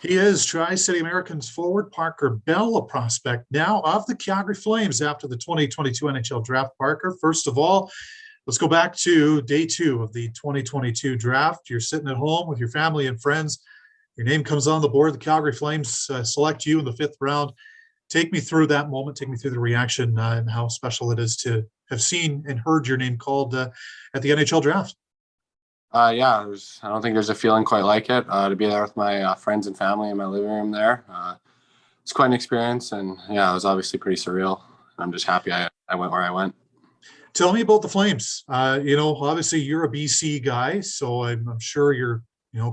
He is Tri-City Americans forward Parker Bell, a prospect now of the Calgary Flames after the 2022 NHL Draft. Parker, first of all, let's go back to day two of the 2022 draft. You're sitting at home with your family and friends. Your name comes on the board. The Calgary Flames select you in the fifth round. Take me through that moment. Take me through the reaction and how special it is to have seen and heard your name called at the NHL Draft. Yeah, I don't think there's a feeling quite like it. To be there with my friends and family in my living room there. It's quite an experience, and yeah, it was obviously pretty surreal. I'm just happy I went where I went. Tell me about the Flames. Obviously you're a BC guy, so I'm sure you're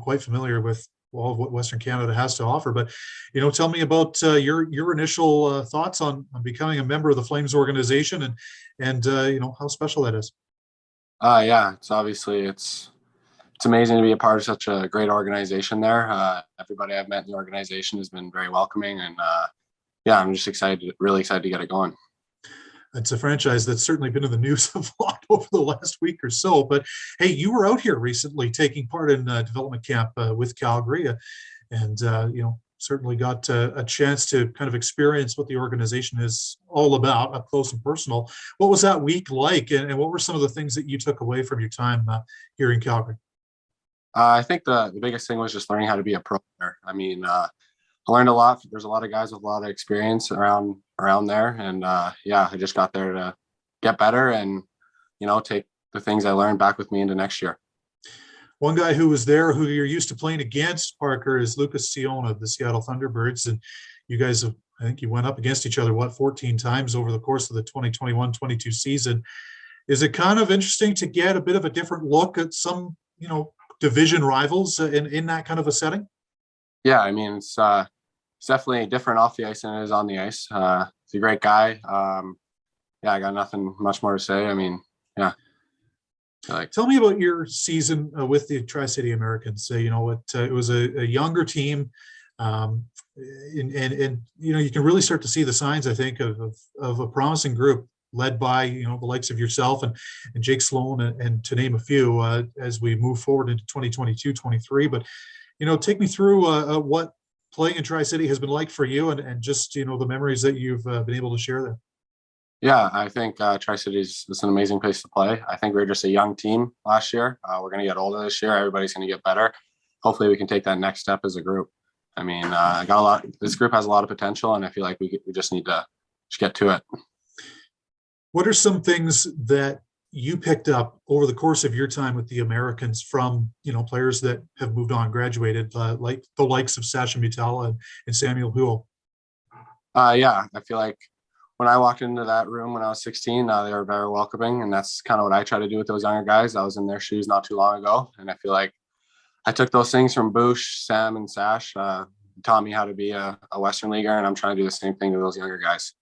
quite familiar with all of what Western Canada has to offer. But tell me about your initial thoughts on becoming a member of the Flames organization and how special that is. Yeah, it's amazing to be a part of such a great organization there. Everybody I've met in the organization has been very welcoming, and yeah, I'm just really excited to get it going. It's a franchise that's certainly been in the news a lot over the last week or so. But hey, you were out here recently taking part in development camp with Calgary, and certainly got a chance to kind of experience what the organization is all about up close and personal. What was that week like, and what were some of the things that you took away from your time here in Calgary? I think the biggest thing was just learning how to be a pro player. I mean, I learned a lot. There's a lot of guys with a lot of experience around there, and yeah, I just got there to get better and take the things I learned back with me into next year. One guy who was there, who you're used to playing against, Parker, is Lucas Ciona of the Seattle Thunderbirds, and you guys have, I think you went up against each other 14 times over the course of the 2021-22 season. Is it kind of interesting to get a bit of a different look at some division rivals in that kind of a setting? Yeah, I mean, it's definitely different off the ice than it is on the ice. He's a great guy. Yeah, I got nothing much more to say. I mean, yeah. Tell me about your season with the Tri-City Americans. It was a younger team, and you can really start to see the signs, I think, of a promising group led by the likes of yourself and Jake Sloan and to name a few as we move forward into 2022-23. But take me through what playing in Tri-City has been like for you, and just the memories that you've been able to share there. Yeah, I think Tri-City is an amazing place to play. I think we were just a young team last year. We're going to get older this year. Everybody's going to get better. Hopefully we can take that next step as a group. I mean, this group has a lot of potential, and I feel like we just need to just get to it. What are some things that you picked up over the course of your time with the Americans from players that have moved on, graduated, like the likes of Sasha Mutala and Samuel Huel? Yeah, I feel like when I walked into that room when I was 16, they were very welcoming, and that's kind of what I try to do with those younger guys. I was in their shoes not too long ago, and I feel like I took those things from Boosh, Sam, and Sash, taught me how to be a Western leaguer, and I'm trying to do the same thing to those younger guys.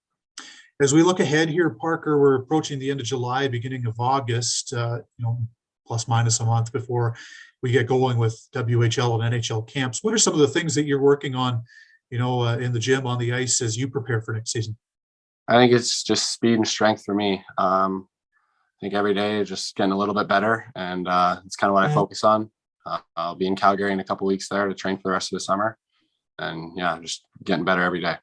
As we look ahead here, Parker, we're approaching the end of July, beginning of August, plus minus a month before we get going with WHL and NHL camps. What are some of the things that you're working on, in the gym, on the ice, as you prepare for next season? I think it's just speed and strength for me. I think every day just getting a little bit better, and it's kind of what I focus on. I'll be in Calgary in a couple of weeks there to train for the rest of the summer, and yeah, just getting better every day.